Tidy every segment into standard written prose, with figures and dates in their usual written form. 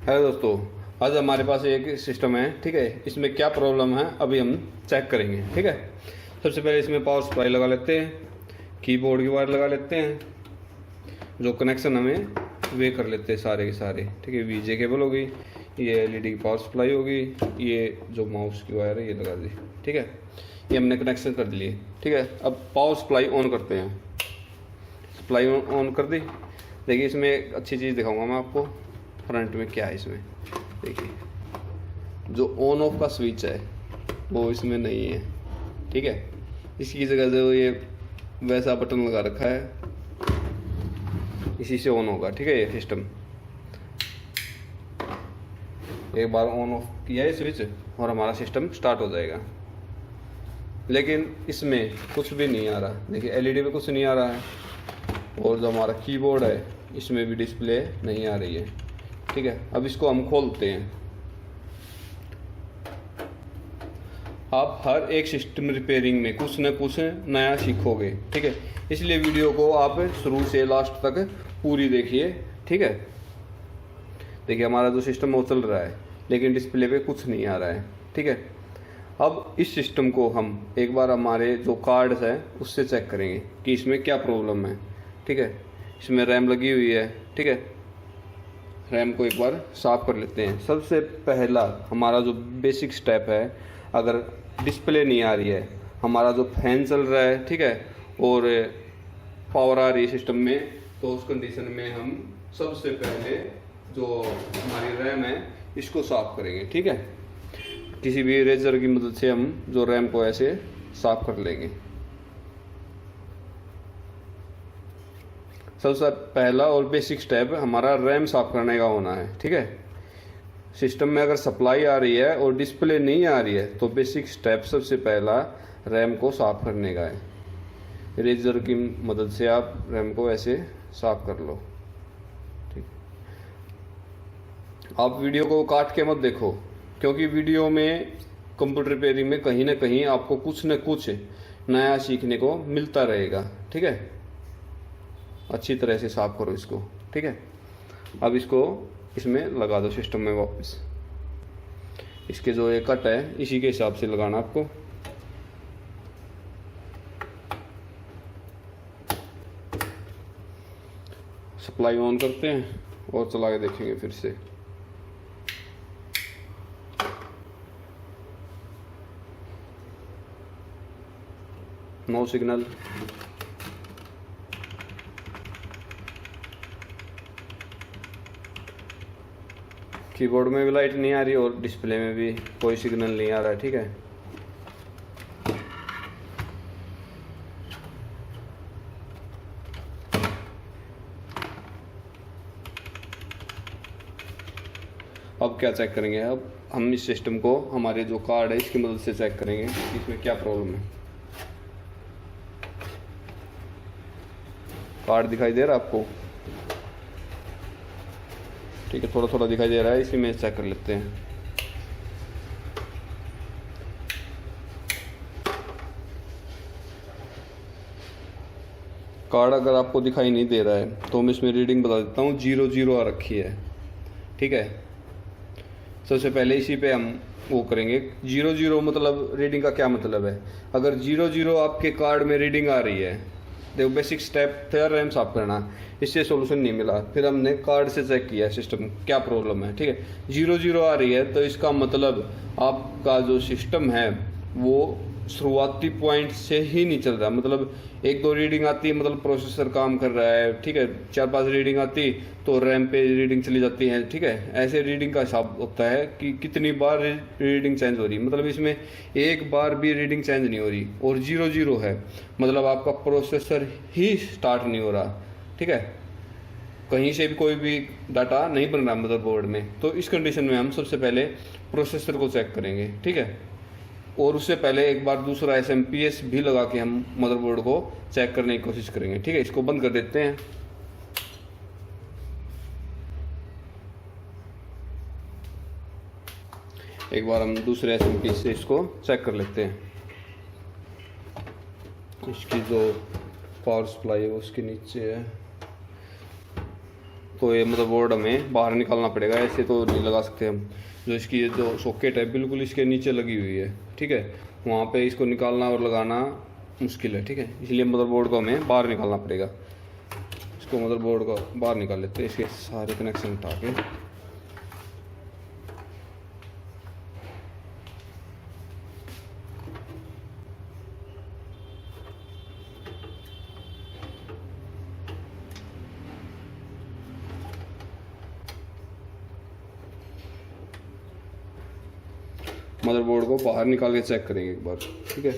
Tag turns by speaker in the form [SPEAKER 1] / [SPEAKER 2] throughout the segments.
[SPEAKER 1] Hello दोस्तों, आज हमारे पास एक सिस्टम है। ठीक है, इसमें क्या प्रॉब्लम है अभी हम चेक करेंगे। ठीक है, सबसे पहले इसमें पावर सप्लाई लगा लेते हैं, कीबोर्ड की वायर लगा लेते हैं, जो कनेक्शन हमें वे कर लेते हैं सारे के सारे। ठीक है, वीजे केबल होगी, ये एलईडी की पावर सप्लाई होगी, ये जो माउस की वायर है ये लगा दी। ठीक है, ये हमने कनेक्शन कर लिए। ठीक है, अब पावर सप्लाई ऑन करते हैं। सप्लाई ऑन कर दी। देखिए, इसमें एक अच्छी चीज़ दिखाऊंगा मैं आपको। फ्रंट में क्या है, इसमें देखिए जो ऑन ऑफ का स्विच है वो इसमें नहीं है। ठीक है, इसकी जगह से वो ये वैसा बटन लगा रखा है, इसी से ऑन होगा। ठीक है, ये सिस्टम एक बार ऑन ऑफ किया है स्विच और हमारा सिस्टम स्टार्ट हो जाएगा। लेकिन इसमें कुछ भी नहीं आ रहा। देखिए, एलईडी पे कुछ नहीं आ रहा है, और जो हमारा कीबोर्ड है इसमें भी डिस्प्ले नहीं आ रही है। ठीक है, अब इसको हम खोलते हैं। आप हर एक सिस्टम रिपेयरिंग में कुछ न कुछ नया सीखोगे। ठीक है, इसलिए वीडियो को आप शुरू से लास्ट तक पूरी देखिए। ठीक है, देखिए हमारा जो सिस्टम वो चल रहा है, लेकिन डिस्प्ले पे कुछ नहीं आ रहा है। ठीक है, अब इस सिस्टम को हम एक बार हमारे जो कार्ड्स है उससे चेक करेंगे कि इसमें क्या प्रॉब्लम है। ठीक है, इसमें रैम लगी हुई है। ठीक है, रैम को एक बार साफ कर लेते हैं। सबसे पहला हमारा जो बेसिक स्टेप है, अगर डिस्प्ले नहीं आ रही है, हमारा जो फैन चल रहा है, ठीक है, और पावर आ रही है सिस्टम में, तो उस कंडीशन में हम सबसे पहले जो हमारी रैम है इसको साफ करेंगे। ठीक है, किसी भी इरेजर की मदद से हम जो रैम को ऐसे साफ कर लेंगे। सबसे पहला और बेसिक स्टेप हमारा रैम साफ करने का होना है। ठीक है, सिस्टम में अगर सप्लाई आ रही है और डिस्प्ले नहीं आ रही है तो बेसिक स्टेप सबसे पहला रैम को साफ करने का है। इरेजर की मदद से आप रैम को ऐसे साफ कर लो। ठीक, आप वीडियो को काट के मत देखो, क्योंकि वीडियो में कंप्यूटर रिपेयरिंग में कहीं ना कहीं आपको कुछ न कुछ नया सीखने को मिलता रहेगा। ठीक है, अच्छी तरह से साफ करो इसको। ठीक है, अब इसको इसमें लगा दो सिस्टम में वापस। इसके जो ये कट है इसी के हिसाब से लगाना आपको। सप्लाई ऑन करते हैं और चला के देखेंगे फिर से। No signal. कीबोर्ड में भी लाइट नहीं आ रही और डिस्प्ले में भी कोई सिग्नल नहीं आ रहा है। ठीक है, अब क्या चेक करेंगे। अब हम इस सिस्टम को हमारे जो कार्ड है इसकी मदद से चेक करेंगे कि इसमें क्या प्रॉब्लम है। कार्ड दिखाई दे रहा है आपको? ठीक है, थोड़ा थोड़ा दिखाई दे रहा है, इसी में चेक कर लेते हैं। कार्ड अगर आपको दिखाई नहीं दे रहा है तो मैं इसमें रीडिंग बता देता हूँ। 00 आ रखी है। ठीक है, सबसे पहले इसी पे हम वो करेंगे। 00 मतलब रीडिंग का क्या मतलब है? अगर 00 आपके कार्ड में रीडिंग आ रही है, देखो बेसिक स्टेप था रैम साफ करना, इससे सोल्यूशन नहीं मिला। फिर हमने कार्ड से चेक किया सिस्टम क्या प्रॉब्लम है। ठीक है, 00 आ रही है तो इसका मतलब आपका जो सिस्टम है वो शुरुआती पॉइंट से ही नहीं चल रहा। मतलब 1-2 रीडिंग आती है मतलब प्रोसेसर काम कर रहा है। ठीक है, 4-5 रीडिंग आती तो रैम पे रीडिंग चली जाती है। ठीक है, ऐसे रीडिंग का हिसाब होता है कि कितनी बार रीडिंग चेंज हो रही। मतलब इसमें एक बार भी रीडिंग चेंज नहीं हो रही और 00 है मतलब आपका प्रोसेसर ही स्टार्ट नहीं हो रहा। ठीक है, कहीं से भी कोई भी डाटा नहीं बन रहा मदरबोर्ड में। तो इस कंडीशन में हम सबसे पहले प्रोसेसर को चेक करेंगे। ठीक है, और उससे पहले एक बार दूसरा SMPS भी लगा के हम मदरबोर्ड को चेक करने की कोशिश करेंगे। ठीक है, इसको बंद कर देते हैं। एक बार हम दूसरे SMPS से इसको चेक कर लेते हैं। इसकी जो पावर सप्लाई है वो उसके नीचे है। तो ये मदरबोर्ड हमें बाहर निकालना पड़ेगा, ऐसे तो नहीं लगा सकते हम। जो इसकी जो सॉकेट है बिल्कुल इसके नीचे लगी हुई है, ठीक है, वहाँ पे इसको निकालना और लगाना मुश्किल है, ठीक है, इसलिए मदरबोर्ड को हमें बाहर निकालना पड़ेगा। इसको मदरबोर्ड को बाहर निकाल लेते हैं, इसके सारे कनेक्शन उठा के। मदरबोर्ड को बाहर निकाल के चेक करेंगे एक बार, ठीक है।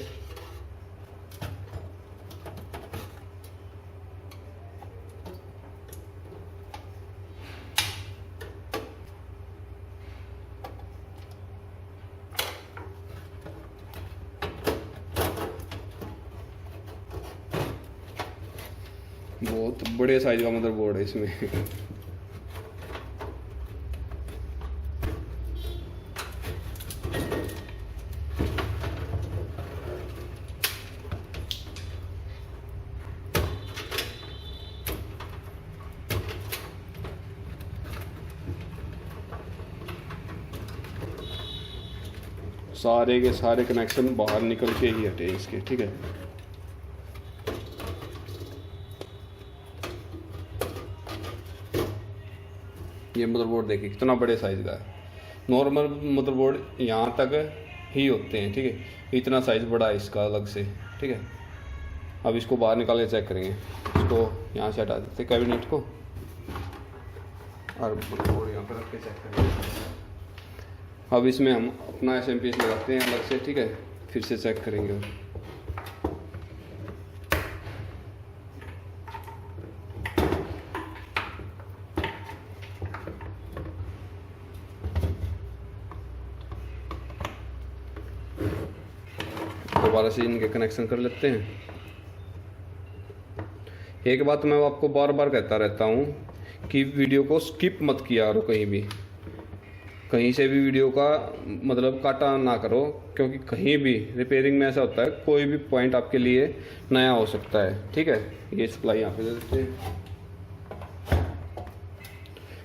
[SPEAKER 1] बहुत बड़े साइज का मदरबोर्ड है इसमें। सारे के सारे कनेक्शन बाहर निकल के ही हटे इसके, ठीक है। ये मदरबोर्ड देखिए कितना बड़े साइज का है। नॉर्मल मदरबोर्ड यहाँ तक ही होते हैं, ठीक है, इतना साइज बड़ा है इसका अलग से, ठीक है। अब इसको बाहर निकाल के चेक करेंगे। इसको यहाँ से हटा देते कैबिनेट को और मदरबोर्ड यहाँ पर रख के चेक करेंगे। अब इसमें हम अपना SMP लगाते हैं अलग से, ठीक है, फिर से चेक करेंगे। दोबारा से इनके कनेक्शन कर लेते हैं। एक बात मैं आपको बार बार कहता रहता हूँ कि वीडियो को स्किप मत किया करो, कहीं से भी वीडियो का मतलब काटा ना करो, क्योंकि कहीं भी रिपेयरिंग में ऐसा होता है कोई भी पॉइंट आपके लिए नया हो सकता है, ठीक है। ये सप्लाई यहाँ पे दे देते हैं।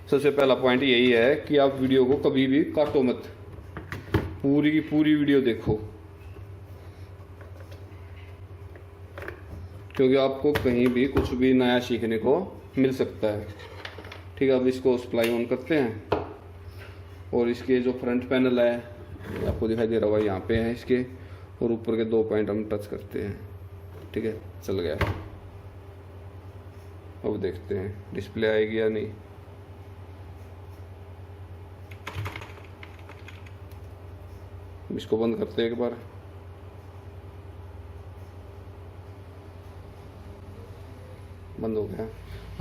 [SPEAKER 1] सबसे पहला पॉइंट यही है कि आप वीडियो को कभी भी काटो मत, पूरी की पूरी वीडियो देखो, क्योंकि आपको कहीं भी कुछ भी नया सीखने को मिल सकता है, ठीक है। अब इसको सप्लाई ऑन करते हैं और इसके जो फ्रंट पैनल है आपको दिखाई दे रहा होगा, यहाँ पे है इसके, और ऊपर के 2 पॉइंट हम टच करते हैं, ठीक है, चल गया। अब देखते हैं डिस्प्ले आएगी या नहीं। इसको बंद करते हैं एक बार। बंद हो गया।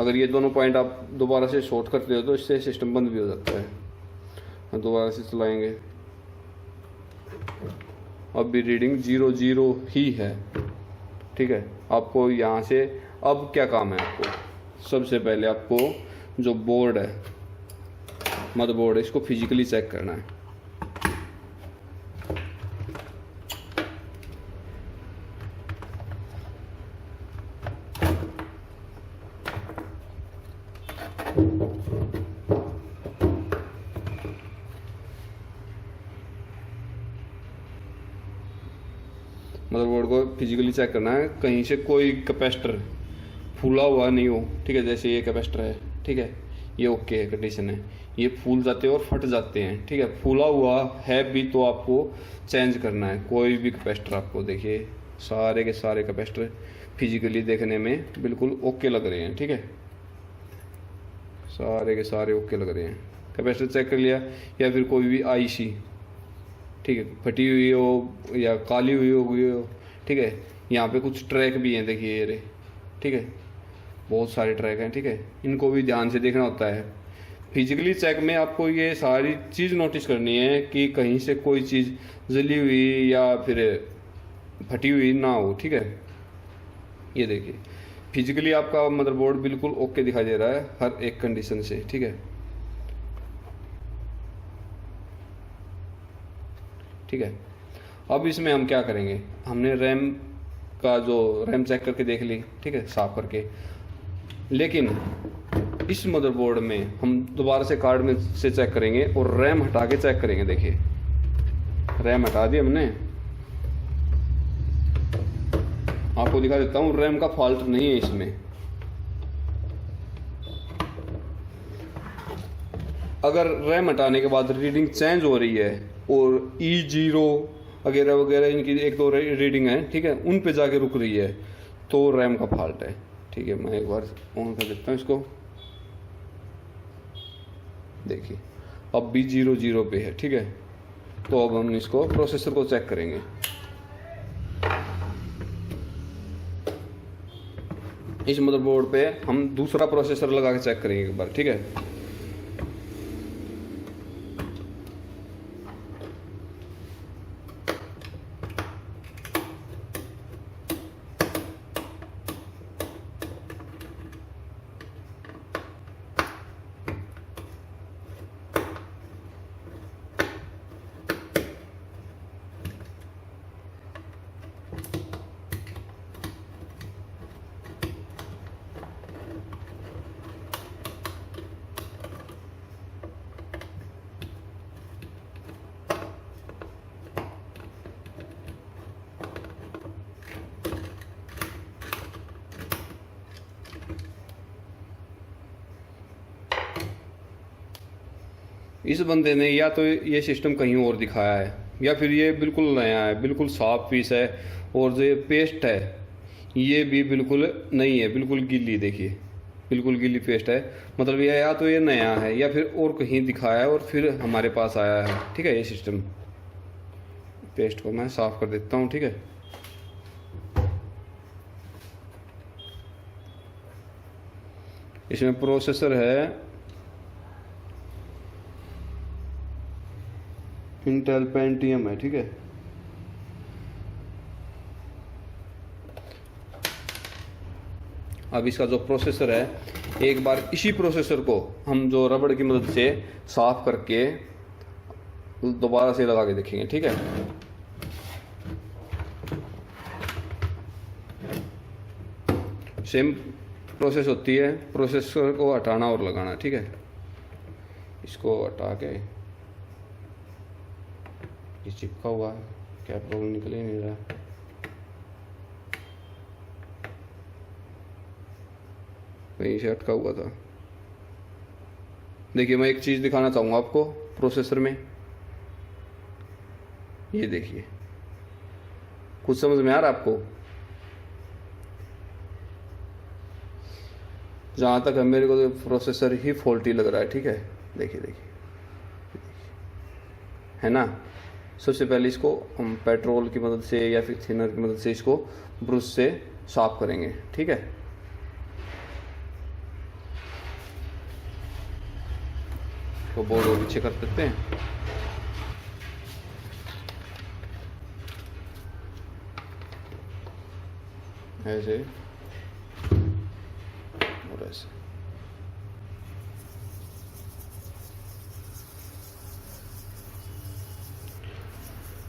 [SPEAKER 1] अगर ये दोनों पॉइंट आप दोबारा से शॉर्ट करते हो तो इससे सिस्टम बंद भी हो जाता है। दोबारा से चलाएंगे। अब भी रीडिंग 00 ही है, ठीक है। आपको यहाँ से अब क्या काम है, आपको सबसे पहले आपको जो बोर्ड है, मदरबोर्ड है, इसको फिजिकली चेक करना है। मदरबोर्ड को फिजिकली चेक करना है, कहीं से कोई कैपेसिटर फूला हुआ नहीं हो, ठीक है। जैसे ये कैपेसिटर है, ठीक है, ये ओके है, कंडीशन है। ये फूल जाते हैं और फट जाते हैं, ठीक है। फूला हुआ है भी तो आपको चेंज करना है कोई भी कैपेसिटर। आपको देखिए सारे के सारे कैपेसिटर फिजिकली देखने में बिल्कुल ओके लग रहे हैं, ठीक है, सारे के सारे ओके लग रहे हैं। कैपेसिटर चेक कर लिया, या फिर कोई भी IC, ठीक है, फटी हुई हो या काली हुई हो, ठीक है। यहाँ पे कुछ ट्रैक भी हैं, देखिए ये, ठीक है, बहुत सारे ट्रैक हैं, ठीक है। इनको भी ध्यान से देखना होता है। फिजिकली चेक में आपको ये सारी चीज़ नोटिस करनी है कि कहीं से कोई चीज़ जली हुई या फिर फटी हुई ना हो, ठीक है। ये देखिए फिजिकली आपका मदरबोर्ड बिल्कुल ओके दिखाई दे रहा है हर एक कंडीशन से, ठीक है, ठीक है। अब इसमें हम क्या करेंगे, हमने रैम का जो रैम चेक करके देख ली, ठीक है, साफ करके, लेकिन इस मदरबोर्ड में हम दोबारा से कार्ड में से चेक करेंगे और रैम हटा के चेक करेंगे। देखिए रैम हटा दी हमने, आपको दिखा देता हूँ, रैम का फॉल्ट नहीं है इसमें। अगर रैम हटाने के बाद रीडिंग चेंज हो रही है और E0 वगैरह वगैरह इनकी एक दो रीडिंग है, ठीक है, उन पे जाके रुक रही है तो रैम का फॉल्ट है। ठीक है, मैं एक बार ऑन कर देता हूँ इसको। देखिए अब भी 0 पे है। ठीक है, तो अब हम इसको प्रोसेसर को चेक करेंगे। इस मदरबोर्ड पे हम दूसरा प्रोसेसर लगा के चेक करेंगे एक बार। ठीक है, इस बंदे ने या तो ये सिस्टम कहीं और दिखाया है या फिर ये बिल्कुल नया है, बिल्कुल साफ पीस है। और जो पेस्ट है ये भी बिल्कुल नहीं है, बिल्कुल गीली। देखिए बिल्कुल गीली पेस्ट है, मतलब ये या तो ये नया है या फिर और कहीं दिखाया है और फिर हमारे पास आया है। ठीक है, ये सिस्टम। पेस्ट को मैं साफ कर देता हूँ। ठीक है, इसमें प्रोसेसर है इंटेल पेंटियम है। ठीक है, अब इसका जो प्रोसेसर है, एक बार इसी प्रोसेसर को हम जो रबड़ की मदद से साफ करके दोबारा से लगा के देखेंगे। ठीक है, सेम प्रोसेस होती है, प्रोसेसर को हटाना और लगाना। ठीक है, इसको हटा के, ये चिपका हुआ है, क्या प्रॉब्लम, निकल ही नहीं रहा। वहीं से अटका हुआ था। देखिए मैं एक चीज़ दिखाना चाहूँगा आपको प्रोसेसर में। ये देखिए, कुछ समझ में आ रहा है आपको? जहाँ तक है मेरे को तो प्रोसेसर ही फॉल्टी लग रहा है। ठीक है, देखिए देखिए, है ना। सबसे पहले इसको हम पेट्रोल की मदद से या फिर थिनर की मदद से इसको ब्रश से साफ करेंगे। ठीक है, तो बोर्ड को पीछे कर देते हैं। ऐसे और ऐसे।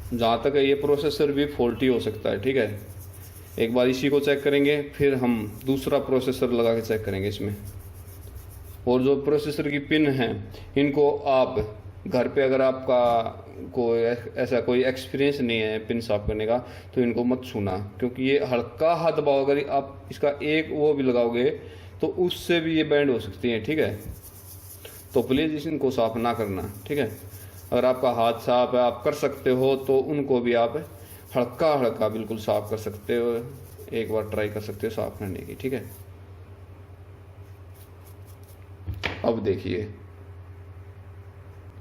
[SPEAKER 1] जहाँ तक है ये प्रोसेसर भी फॉल्टी हो सकता है। ठीक है, एक बार इसी को चेक करेंगे, फिर हम दूसरा प्रोसेसर लगा के चेक करेंगे इसमें। और जो प्रोसेसर की पिन है, इनको आप घर पे अगर आपका कोई ऐसा कोई एक्सपीरियंस नहीं है पिन साफ करने का, तो इनको मत छूना, क्योंकि ये हल्का हाथ दबाओ, अगर आप इसका एक वो भी लगाओगे तो उससे भी ये बैंड हो सकती है। ठीक है, तो प्लीज़ इनको साफ ना करना। ठीक है, अगर आपका हाथ साफ है, आप कर सकते हो, तो उनको भी आप हल्का हल्का बिल्कुल साफ कर सकते हो। एक बार ट्राई कर सकते हो साफ करने की। ठीक है, अब देखिए,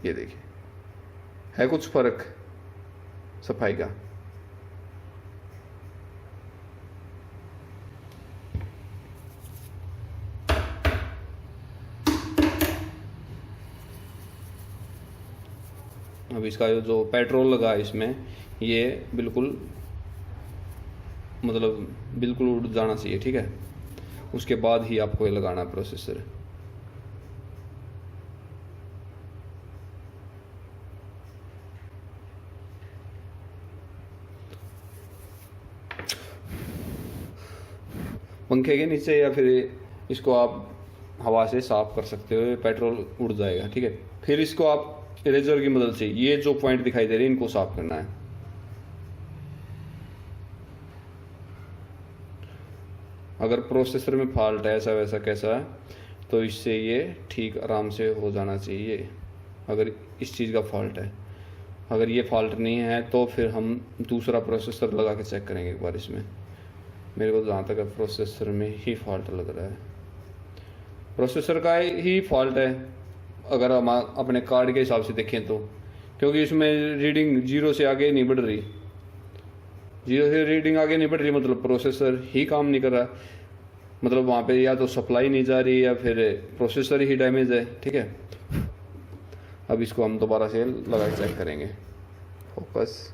[SPEAKER 1] ये देखिए, है कुछ फर्क सफाई का? अब इसका जो पेट्रोल लगा इसमें, ये बिल्कुल मतलब बिल्कुल उड़ जाना चाहिए। ठीक है, उसके बाद ही आपको ये लगाना है प्रोसेसर। पंखे के नीचे या फिर इसको आप हवा से साफ कर सकते हो, पेट्रोल उड़ जाएगा। ठीक है, फिर इसको आप इरेजर की मदद से ये जो पॉइंट दिखाई दे रहे हैं इनको साफ करना है। अगर प्रोसेसर में फॉल्ट है ऐसा वैसा कैसा है तो इससे ये ठीक आराम से हो जाना चाहिए, अगर इस चीज़ का फॉल्ट है। अगर ये फॉल्ट नहीं है तो फिर हम दूसरा प्रोसेसर लगा के चेक करेंगे एक बार इसमें। मेरे को जहाँ तक प्रोसेसर में ही फॉल्ट लग रहा है, प्रोसेसर का ही फॉल्ट है अगर हम अपने कार्ड के हिसाब से देखें तो, क्योंकि इसमें रीडिंग 0 से आगे नहीं बढ़ रही। 0 से रीडिंग आगे नहीं बढ़ रही मतलब प्रोसेसर ही काम नहीं कर रहा, मतलब वहाँ पे या तो सप्लाई नहीं जा रही या फिर प्रोसेसर ही डैमेज है। ठीक है, अब इसको हम दोबारा से लगा के चेक करेंगे। फोकस,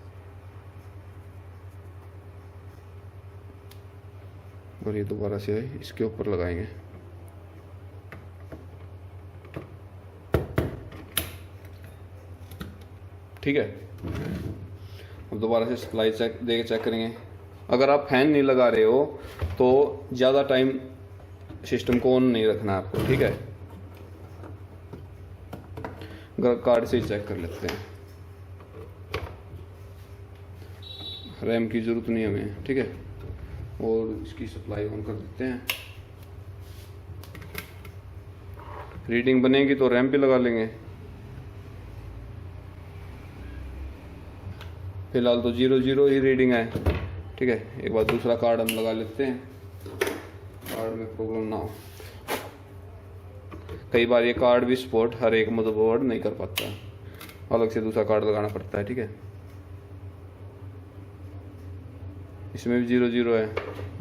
[SPEAKER 1] और ये दोबारा से इसके ऊपर लगाएंगे। ठीक है, अब दोबारा से सप्लाई चेक दे के चेक करेंगे। अगर आप फैन नहीं लगा रहे हो तो ज़्यादा टाइम सिस्टम को ऑन नहीं रखना आपको। ठीक है, कार्ड से ही चेक कर लेते हैं, रैम की ज़रूरत नहीं हमें। ठीक है, और इसकी सप्लाई ऑन कर देते हैं। रीडिंग बनेगी तो रैम पे लगा लेंगे, फिलहाल तो 0 ही रीडिंग है। ठीक है, एक बार दूसरा कार्ड हम लगा लेते हैं, कार्ड में प्रॉब्लम ना हो। कई बार ये कार्ड भी सपोर्ट हर एक मदरबोर्ड नहीं कर पाता, अलग से दूसरा कार्ड लगाना पड़ता है। ठीक है, इसमें भी 0 है,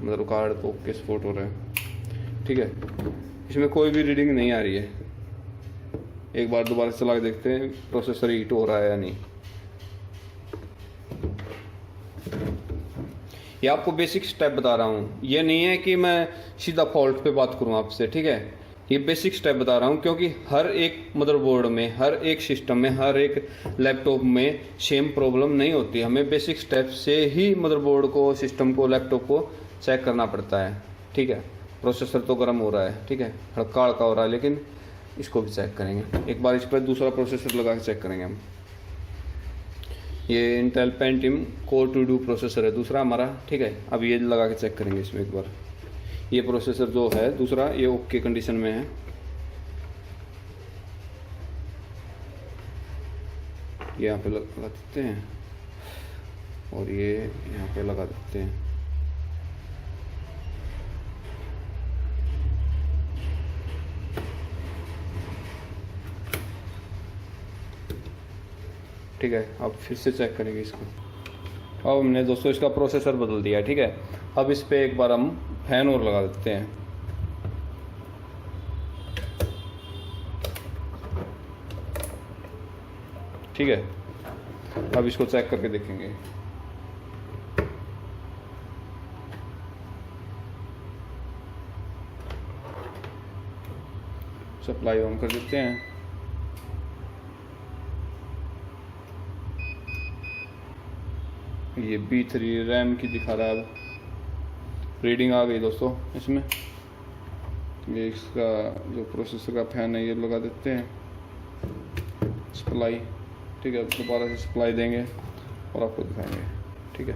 [SPEAKER 1] मतलब कार्ड तो ओके सपोर्ट हो रहा है। ठीक है, इसमें कोई भी रीडिंग नहीं आ रही है। एक बार दोबारा चला के देखते हैं प्रोसेसर हीट हो रहा है या नहीं। ये आपको बेसिक स्टेप बता रहा हूँ, ये नहीं है कि मैं सीधा फॉल्ट पे बात करूँ आपसे। ठीक है, ये बेसिक स्टेप बता रहा हूँ क्योंकि हर एक मदरबोर्ड में, हर एक सिस्टम में, हर एक लैपटॉप में सेम प्रॉब्लम नहीं होती। हमें बेसिक स्टेप से ही मदरबोर्ड को, सिस्टम को, लैपटॉप को चेक करना पड़ता है। ठीक है, प्रोसेसर तो गर्म हो रहा है, ठीक है, हल्का हल्का हो रहा है, लेकिन इसको भी चेक करेंगे। एक बार इस पर दूसरा प्रोसेसर लगा के चेक करेंगे हम। ये इंटेल पेंटियम कोर 2 प्रोसेसर है दूसरा हमारा। ठीक है, अब ये लगा के चेक करेंगे इसमें एक बार। ये प्रोसेसर जो है दूसरा, ये ओके कंडीशन में है। ये यहाँ पे लगा देते हैं और ये यहाँ पे लगा देते हैं। ठीक है, अब फिर से चेक करेंगे इसको। अब हमने दोस्तों इसका प्रोसेसर बदल दिया है। ठीक है, अब इस पे एक बार हम फैन और लगा देते हैं। ठीक है, अब इसको चेक करके देखेंगे। सप्लाई ऑन कर देते हैं। ये B3 रैम की दिखा रहा है, अब रीडिंग आ गई दोस्तों इसमें। ये इसका जो प्रोसेसर का फैन है ये लगा देते हैं, सप्लाई। ठीक है, दोबारा से सप्लाई देंगे और आपको दिखाएंगे। ठीक है,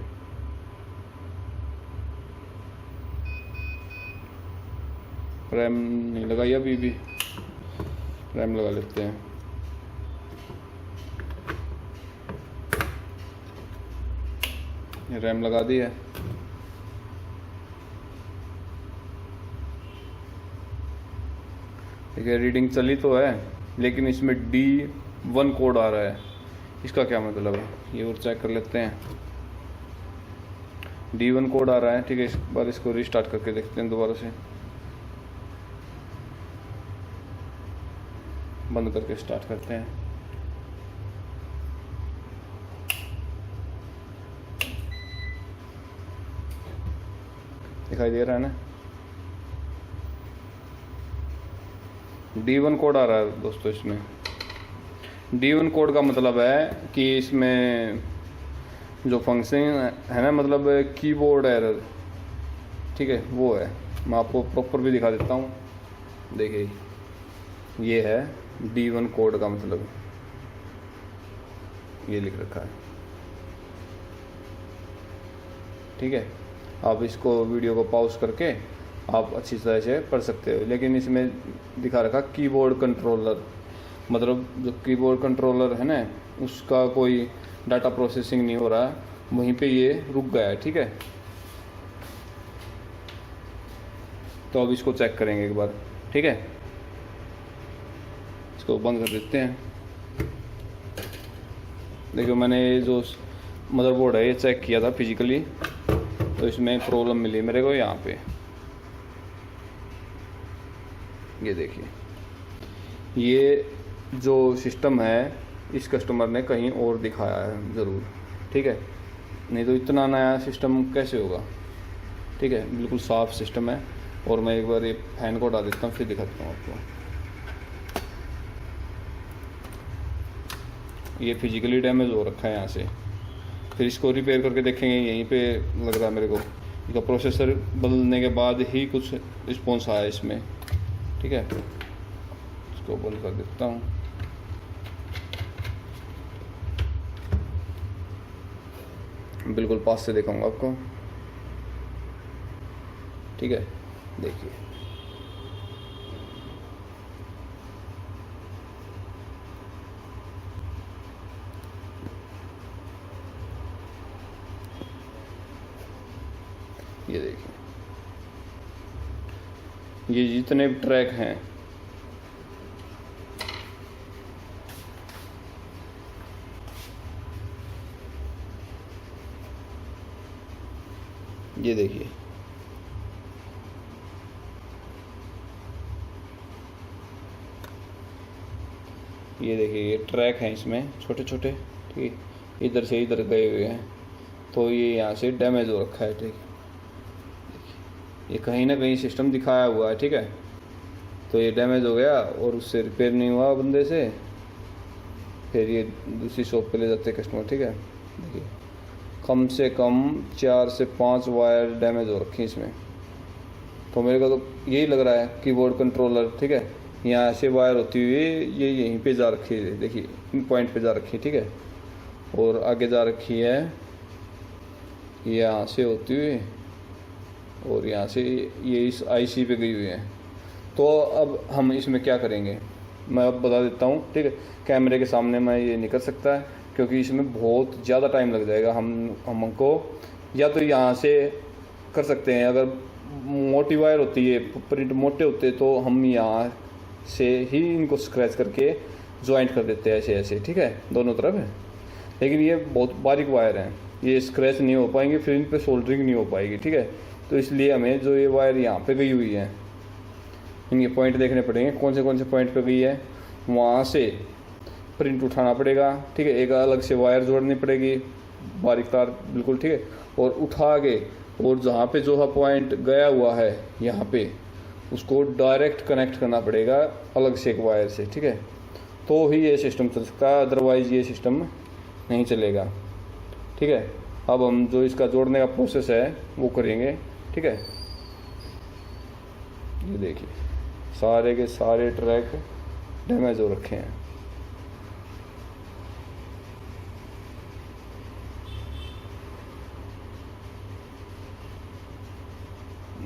[SPEAKER 1] रैम नहीं लगाई अभी भी, रैम लगा लेते हैं। रैम लगा दी है। ठीक है, रीडिंग चली तो है लेकिन इसमें D1 कोड आ रहा है, इसका क्या मतलब है ये और चेक कर लेते हैं। D1 कोड आ रहा है। ठीक है, इस बार इसको रिस्टार्ट करके देखते हैं दोबारा से, बंद करके स्टार्ट करते हैं। दिखाई दे रहा है ना, D1 कोड आ रहा है दोस्तों इसमें। D1 कोड का मतलब है कि इसमें जो फंक्शन है ना, मतलब कीबोर्ड एरर। ठीक है, वो है। मैं आपको प्रॉपर भी दिखा देता हूँ, देखिए ये है D1 कोड का मतलब, ये लिख रखा है। ठीक है, आप इसको वीडियो को पॉज करके आप अच्छी तरह से पढ़ सकते हो। लेकिन इसमें दिखा रखा कीबोर्ड कंट्रोलर, मतलब जो कीबोर्ड कंट्रोलर है ना, उसका कोई डाटा प्रोसेसिंग नहीं हो रहा, वहीं पे ये रुक गया है। ठीक है, तो अब इसको चेक करेंगे एक बार। ठीक है, इसको बंद कर देते हैं। देखो, मैंने ये जो मदरबोर्ड है ये चेक किया था फिजिकली, तो इसमें प्रॉब्लम मिली मेरे को यहाँ पे। ये देखिए, ये जो सिस्टम है इस कस्टमर ने कहीं और दिखाया है ज़रूर। ठीक है, नहीं तो इतना नया सिस्टम कैसे होगा। ठीक है, बिल्कुल साफ़ सिस्टम है। और मैं एक बार ये फैन को हटा देता हूँ, फिर दिखाता हूँ आपको। ये फिजिकली डैमेज हो रखा है यहाँ से। फिर इसको रिपेयर करके देखेंगे, यहीं पे लग रहा है मेरे को इसका प्रोसेसर बदलने के बाद ही कुछ रिस्पॉन्स आया इसमें। ठीक है, इसको बंद कर देता हूँ। बिल्कुल पास से दिखाऊंगा आपको। ठीक है, देखिए, ये देखिए, ये जितने भी ट्रैक हैं ये देखिए, ये ट्रैक हैं इसमें छोटे छोटे। ठीक है, इधर से इधर गए हुए हैं, तो ये यहाँ से डैमेज हो रखा है। ठीक, ये कहीं ना कहीं सिस्टम दिखाया हुआ है। ठीक है, तो ये डैमेज हो गया और उससे रिपेयर नहीं हुआ बंदे से, फिर ये दूसरी शॉप पे ले जाते हैं कस्टमर। ठीक है, देखिए, कम से कम 4 से 5 वायर डैमेज हो रखी हैं इसमें। तो मेरे को तो यही लग रहा है कीबोर्ड कंट्रोलर। ठीक है, यहाँ से वायर होती हुई ये यहीं पे जा रखी है, देखिए इन पॉइंट पे जा रखी है। ठीक है, और आगे जा रखी है यहाँ से होती हुई, और यहाँ से ये इस आईसी पे गई हुई है। तो अब हम इसमें क्या करेंगे मैं अब बता देता हूँ। ठीक है, कैमरे के सामने मैं ये नहीं कर सकता क्योंकि इसमें बहुत ज़्यादा टाइम लग जाएगा। हमको या तो यहाँ से कर सकते हैं, अगर मोटी वायर होती है, प्रिंट मोटे होते तो हम यहाँ से ही इनको स्क्रैच करके जॉइंट कर देते हैं ऐसे ऐसे। ठीक है, दोनों तरफ है। लेकिन ये बहुत बारीक वायर हैं, ये स्क्रैच नहीं हो पाएंगे, फिर इन पे सोल्डरिंग नहीं हो पाएगी। ठीक है, तो इसलिए हमें जो ये वायर यहाँ पे गई हुई है, इनके पॉइंट देखने पड़ेंगे कौन से पॉइंट पे गई है, वहाँ से प्रिंट उठाना पड़ेगा। ठीक है, एक अलग से वायर जोड़नी पड़ेगी, बारीक तार बिल्कुल। ठीक है, और उठा के और जहाँ पे जो है पॉइंट गया हुआ है यहाँ पे, उसको डायरेक्ट कनेक्ट करना पड़ेगा अलग से एक वायर से। ठीक है, तो ही ये सिस्टम चल सकता है, अदरवाइज़ ये सिस्टम नहीं चलेगा। ठीक है, अब हम जो इसका जोड़ने का प्रोसेस है वो करेंगे। ठीक है, ये देखिए, सारे के सारे ट्रैक डैमेज हो रखे हैं।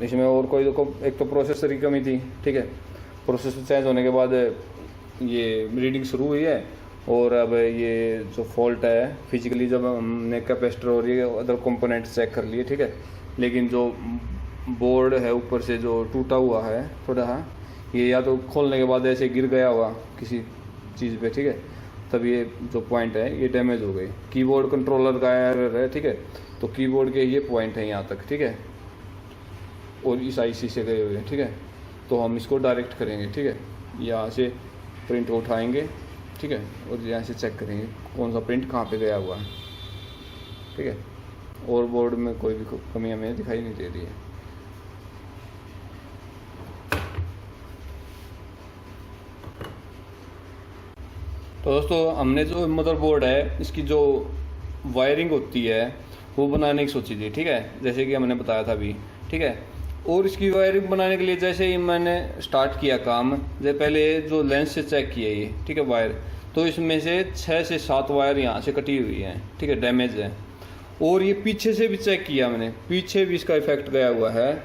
[SPEAKER 1] इसमें और कोई देखो, एक तो प्रोसेसर की कमी थी। ठीक है, प्रोसेसर चेंज होने के बाद ये रीडिंग शुरू हुई है, और अब ये जो फॉल्ट है फिजिकली जब हमने कैपेसिटर और ये अदर कंपोनेंट चेक कर लिए। ठीक है, लेकिन जो बोर्ड है ऊपर से जो टूटा हुआ है थोड़ा, ये या तो खोलने के बाद ऐसे गिर गया हुआ किसी चीज़ पे। ठीक है, तब ये जो पॉइंट है ये डैमेज हो गई। कीबोर्ड कंट्रोलर का एरर है। ठीक है, तो कीबोर्ड के ये पॉइंट है यहाँ तक। ठीक है, और इस आईसी से गए हुए हैं। ठीक है, तो हम इसको डायरेक्ट करेंगे। ठीक है, यहाँ से प्रिंट उठाएंगे। ठीक है, और यहाँ से चेक करेंगे कौन सा प्रिंट कहाँ पे गया हुआ है। ठीक है, और बोर्ड में कोई भी कमी हमें दिखाई नहीं दे रही है। तो दोस्तों, हमने जो मदरबोर्ड है इसकी जो वायरिंग होती है वो बनाने की सोची थी। ठीक है, जैसे कि हमने बताया था अभी। ठीक है, और इसकी वायरिंग बनाने के लिए जैसे ही मैंने स्टार्ट किया काम, जैसे पहले जो लेंस से चेक किया ये, ठीक है, वायर, तो इसमें से 6 से 7 वायर यहाँ से कटी हुई हैं, ठीक है, डैमेज है। और ये पीछे से भी चेक किया मैंने, पीछे भी इसका इफेक्ट गया हुआ है।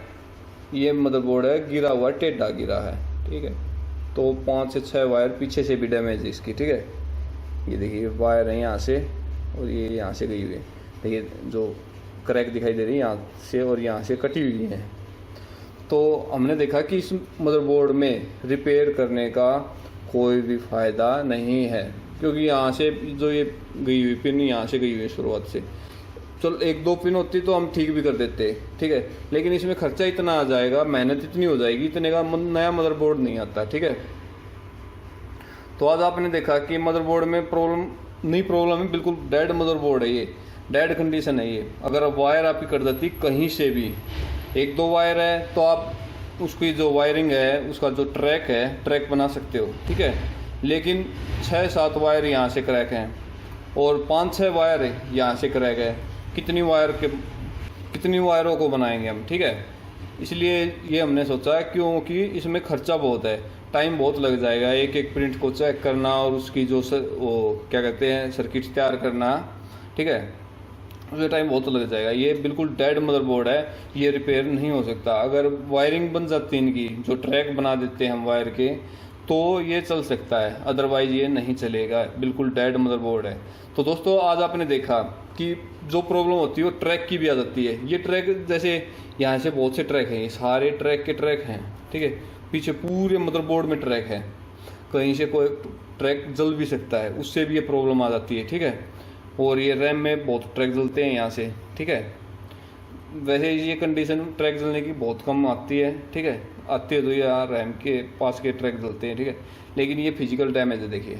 [SPEAKER 1] ये मदरबोर्ड है गिरा हुआ, टेढ़ा गिरा है, ठीक है। तो 5 से 6 वायर पीछे से भी डैमेज है इसकी, ठीक है। ये देखिए वायर है यहाँ से, और ये यहाँ से गई हुई है, देखिए जो क्रैक दिखाई दे रही है यहाँ से, और यहाँ से कटी हुई है। तो हमने देखा कि इस मदरबोर्ड में रिपेयर करने का कोई भी फ़ायदा नहीं है, क्योंकि यहाँ से जो ये गई हुई पिन यहाँ से गई हुई है शुरुआत से। चलो 1-2 पिन होती तो हम ठीक भी कर देते, ठीक है, लेकिन इसमें खर्चा इतना आ जाएगा, मेहनत इतनी हो जाएगी, इतने का नया मदरबोर्ड नहीं आता, ठीक है। तो आज आपने देखा कि मदरबोर्ड में प्रॉब्लम है, बिल्कुल डेड मदरबोर्ड है, ये डेड कंडीशन है ये। अगर अब वायर आपकी कट जाती कहीं से भी, 1-2 वायर है तो आप उसकी जो वायरिंग है, उसका जो ट्रैक बना सकते हो, ठीक है। लेकिन 6-7 वायर यहाँ से क्रैक हैं और 5-6 वायर यहाँ से क्रैक है, कितनी वायरों को बनाएंगे हम, ठीक है। इसलिए ये हमने सोचा, क्योंकि इसमें खर्चा बहुत है, टाइम बहुत लग जाएगा, एक प्रिंट को चेक करना और उसकी जो वो क्या कहते हैं सर्किट तैयार करना, ठीक है, उसमें टाइम बहुत लग जाएगा। ये बिल्कुल डेड मदरबोर्ड है, ये रिपेयर नहीं हो सकता। अगर वायरिंग बन जाती है इनकी, जो ट्रैक बना देते हैं हम वायर के, तो ये चल सकता है, अदरवाइज ये नहीं चलेगा, बिल्कुल डेड मदरबोर्ड है। तो दोस्तों आज आपने देखा कि जो प्रॉब्लम होती है वो ट्रैक की भी आ जाती है। ये ट्रैक जैसे यहाँ से बहुत से ट्रैक हैं, ये सारे ट्रैक के ट्रैक हैं, ठीक है, पीछे पूरे मदरबोर्ड में ट्रैक है, कहीं से कोई ट्रैक जल भी सकता है, उससे भी ये प्रॉब्लम आ जाती है, ठीक है। और ये रैम में बहुत ट्रैक जलते हैं यहाँ से, ठीक है। वैसे ये कंडीशन ट्रैक जलने की बहुत कम आती है, ठीक है, आती है तो यहाँ रैम के पास के ट्रैक जलते हैं, ठीक है। लेकिन ये फिजिकल डैमेज है, देखिए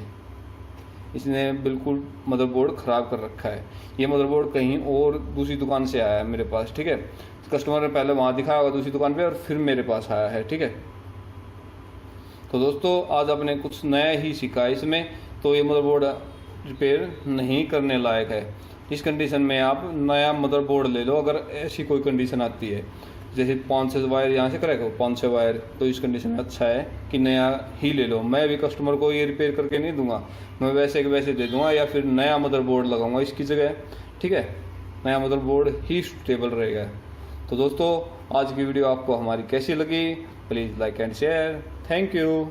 [SPEAKER 1] इसने बिल्कुल मदरबोर्ड ख़राब कर रखा है। ये मदरबोर्ड कहीं और दूसरी दुकान से आया है मेरे पास, ठीक है। कस्टमर ने पहले वहाँ दिखाया होगा दूसरी दुकान पे और फिर मेरे पास आया है, ठीक है। तो दोस्तों आज आपने कुछ नया ही सीखा इसमें। तो ये मदरबोर्ड रिपेयर नहीं करने लायक है। इस कंडीशन में आप नया मदरबोर्ड ले लो, अगर ऐसी कोई कंडीशन आती है, जैसे 5-6 वायर यहाँ से करेगा 5-6 वायर, तो इस कंडीशन में अच्छा है कि नया ही ले लो। मैं भी कस्टमर को ये रिपेयर करके नहीं दूंगा, मैं वैसे के वैसे दे दूंगा, या फिर नया मदरबोर्ड लगाऊंगा इसकी जगह, ठीक है। नया मदरबोर्ड ही स्टेबल रहेगा। तो दोस्तों आज की वीडियो आपको हमारी कैसी लगी, please like and share. Thank you.